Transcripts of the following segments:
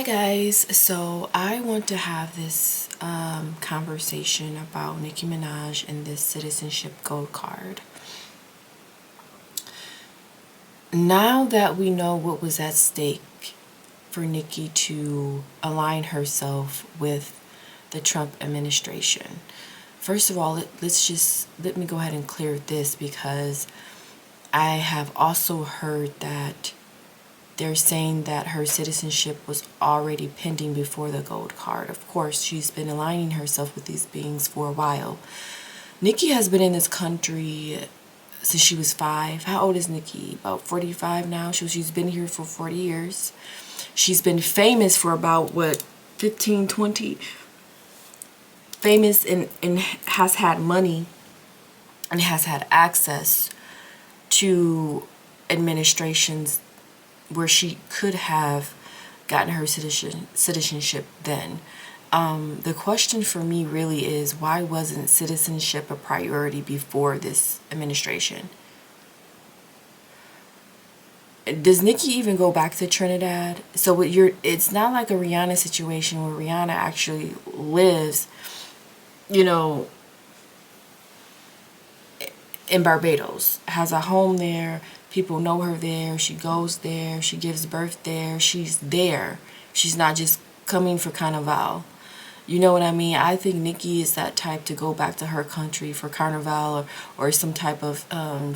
Hi guys, so I want to have this conversation about Nicki Minaj and this citizenship gold card. Now that we know what was at stake for Nicki to align herself with the Trump administration, first of all, let me go ahead and clear this, because I have also heard that they're saying that her citizenship was already pending before the gold card. Of course, she's been aligning herself with these beings for a while. Nicki has been in this country since she was 5. How old is Nicki? About 45 now. She's been here for 40 years. She's been famous for about, 15, 20? Famous and has had money and has had access to administrations where she could have gotten her citizenship then. The question for me really is, why wasn't citizenship a priority before this administration? Does Nicki even go back to Trinidad? So it's not like a Rihanna situation where Rihanna actually lives, in Barbados, has a home there. People know her there. She goes there. She gives birth there. She's there. She's not just coming for Carnival. You know what I mean? I think Nicki is that type to go back to her country for Carnival or some type of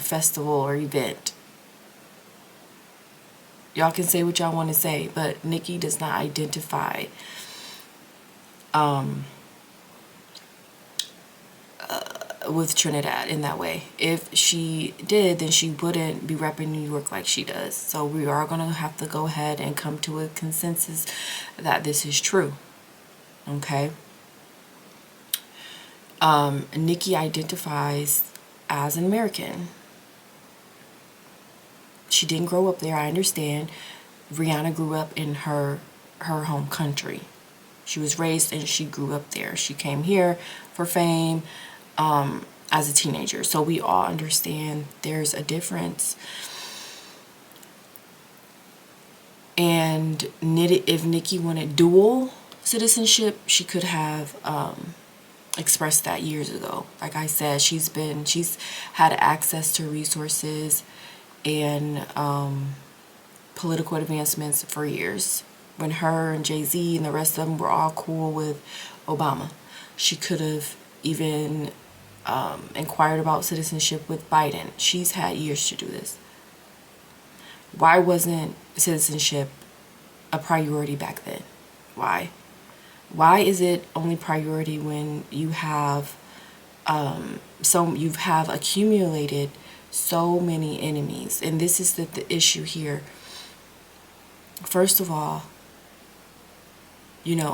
festival or event. Y'all can say what y'all want to say, but Nicki does not identify with Trinidad in that way. If she did, then she wouldn't be repping New York like she does. So we are going to have to go ahead and come to a consensus that this is true. Okay? Nicki identifies as an American. She didn't grow up there, I understand. Rihanna grew up in her home country. She was raised and she grew up there. She came here for fame as a teenager. So we all understand there's a difference. And if Nicki wanted dual citizenship, she could have expressed that years ago. Like I said, she's had access to resources and political advancements for years. When her and Jay-Z and the rest of them were all cool with Obama, she could have even inquired about citizenship with Biden. She's had years to do this. Why wasn't citizenship a priority back then? Why? Why is it only priority when you have accumulated so many enemies? And this is the issue here. First of all,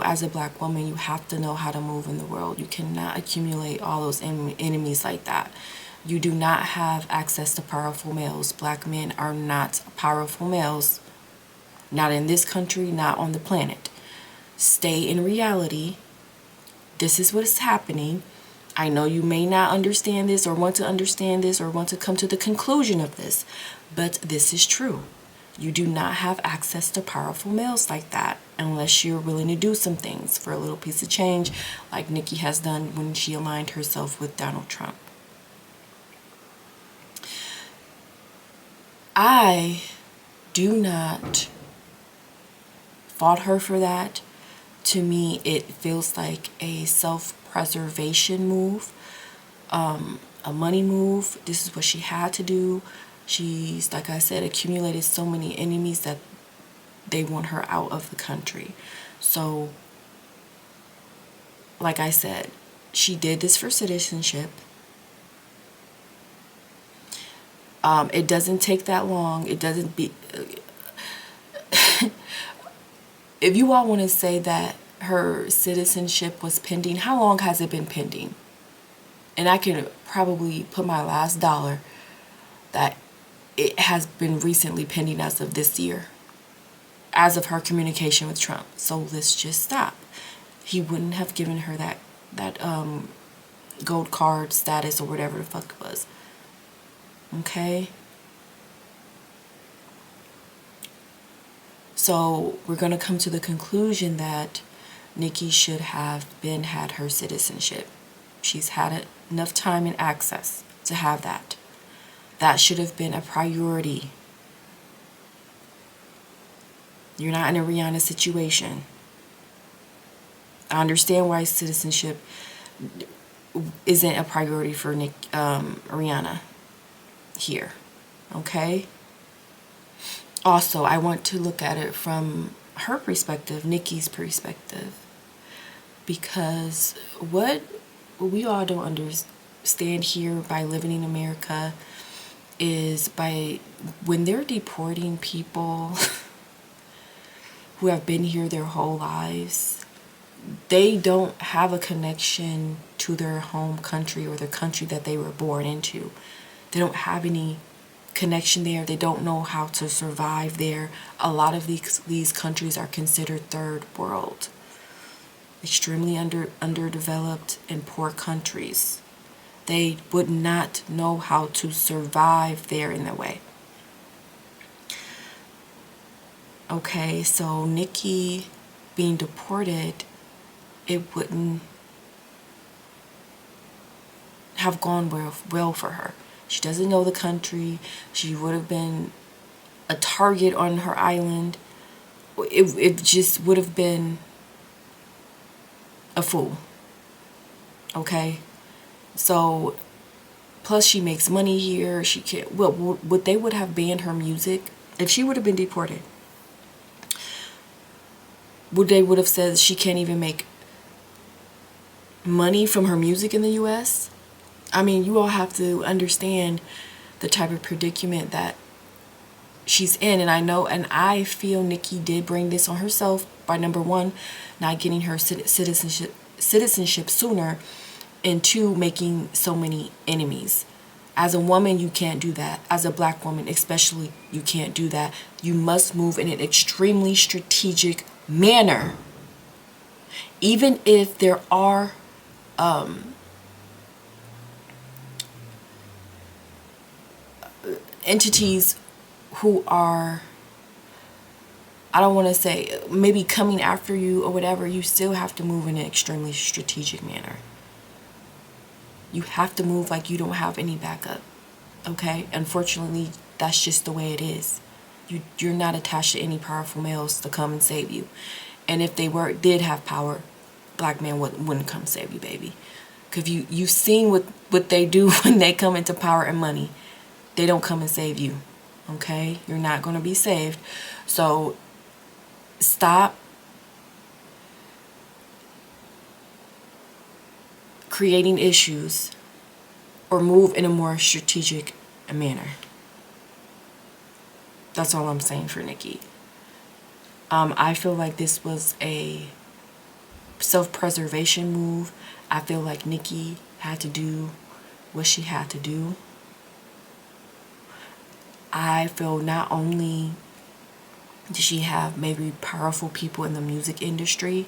as a black woman, you have to know how to move in the world. You cannot accumulate all those enemies like that. You do not have access to powerful males. Black men are not powerful males. Not in this country, not on the planet. Stay in reality. This is what's happening. I know you may not understand this or want to understand this or want to come to the conclusion of this, but this is true. You do not have access to powerful males like that unless you're willing to do some things for a little piece of change, like Nicki has done when she aligned herself with Donald Trump. I do not fault her for that. To me, it feels like a self-preservation move, a money move. This is what she had to do. She's, like I said, accumulated so many enemies that they want her out of the country. So, like I said, she did this for citizenship. It doesn't take that long. It doesn't be... If you all want to say that her citizenship was pending, how long has it been pending? And I can probably put my last dollar that it has been recently pending as of this year, as of her communication with Trump. So let's just stop. He wouldn't have given her that gold card status or whatever the fuck it was. Okay? So we're going to come to the conclusion that Nicki should have had her citizenship. She's had enough time and access to have that. That should have been a priority. You're not in a Rihanna situation. I understand why citizenship isn't a priority for Rihanna here. Okay? Also, I want to look at it from her perspective, Nicki's perspective. Because what we all don't understand here by living in America is when they're deporting people who have been here their whole lives, they don't have a connection to their home country or the country that they were born into. They don't have any connection there. They don't know how to survive there. A lot of these countries are considered third world, extremely underdeveloped and poor countries. They would not know how to survive there in that way. Okay, so Nicki being deported, it wouldn't have gone well for her. She doesn't know the country. She would have been a target on her island. It just would have been a fool. Okay? So, plus she makes money here. She can't, would they would have banned her music if she would have been deported? They would have said she can't even make money from her music in the U.S.? I mean, you all have to understand the type of predicament that she's in. And I know, and I feel Nicki did bring this on herself by, number one, not getting her citizenship sooner, and two, making so many enemies. As a woman, you can't do that. As a black woman, especially, you can't do that. You must move in an extremely strategic manner. Even if there are entities who are, I don't want to say maybe coming after you or whatever, you still have to move in an extremely strategic manner. You have to move like you don't have any backup. Okay? Unfortunately, that's just the way it is. You're not attached to any powerful males to come and save you. And if they did have power, black men wouldn't come save you, baby. Because you've seen what they do when they come into power and money. They don't come and save you. Okay? You're not going to be saved. So stop creating issues or move in a more strategic manner. That's all I'm saying for Nicki. I feel like this was a self-preservation move. I feel like Nicki had to do what she had to do. I feel not only did she have maybe powerful people in the music industry,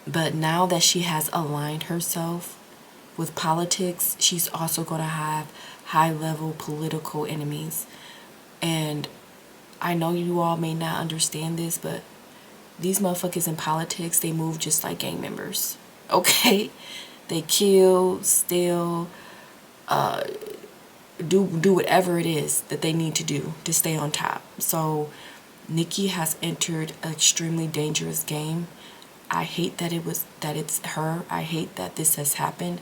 but now that she has aligned herself with politics, she's also going to have high-level political enemies. And I know you all may not understand this, but these motherfuckers in politics, they move just like gang members. Okay? They kill, steal, do whatever it is that they need to do to stay on top. So Nicki has entered an extremely dangerous game. I hate that it's her. I hate that this has happened.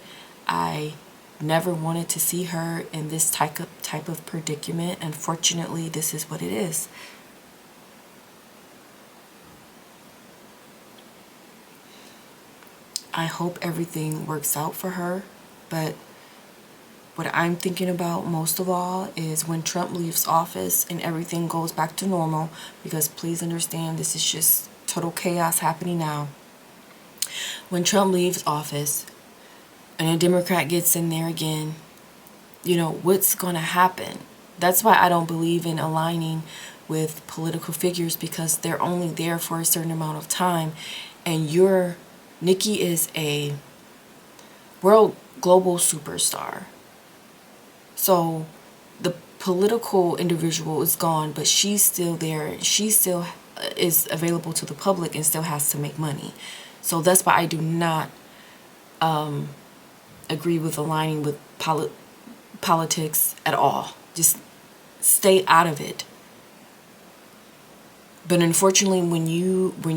I never wanted to see her in this type of predicament. Unfortunately, this is what it is. I hope everything works out for her, but what I'm thinking about most of all is when Trump leaves office and everything goes back to normal, because please understand, this is just total chaos happening now. When Trump leaves office and a Democrat gets in there again, you know, what's going to happen? That's why I don't believe in aligning with political figures, because they're only there for a certain amount of time. And Nicki is a global superstar. So the political individual is gone, but she's still there. She still is available to the public and still has to make money. So that's why I do not agree with aligning with politics at all. Just stay out of it. But unfortunately, when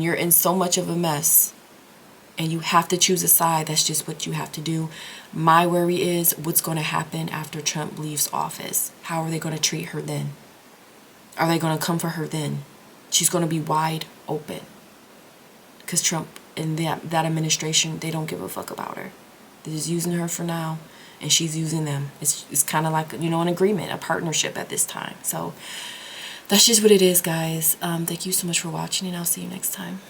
you're in so much of a mess and you have to choose a side, that's just what you have to do. My worry is what's going to happen after Trump leaves office. How are they going to treat her then? Are they going to come for her then? She's going to be wide open. Because Trump and that administration, they don't give a fuck about her. They're just using her for now, and she's using them. It's kind of like, you know, an agreement, a partnership at this time. So that's just what it is, guys. Thank you so much for watching, and I'll see you next time.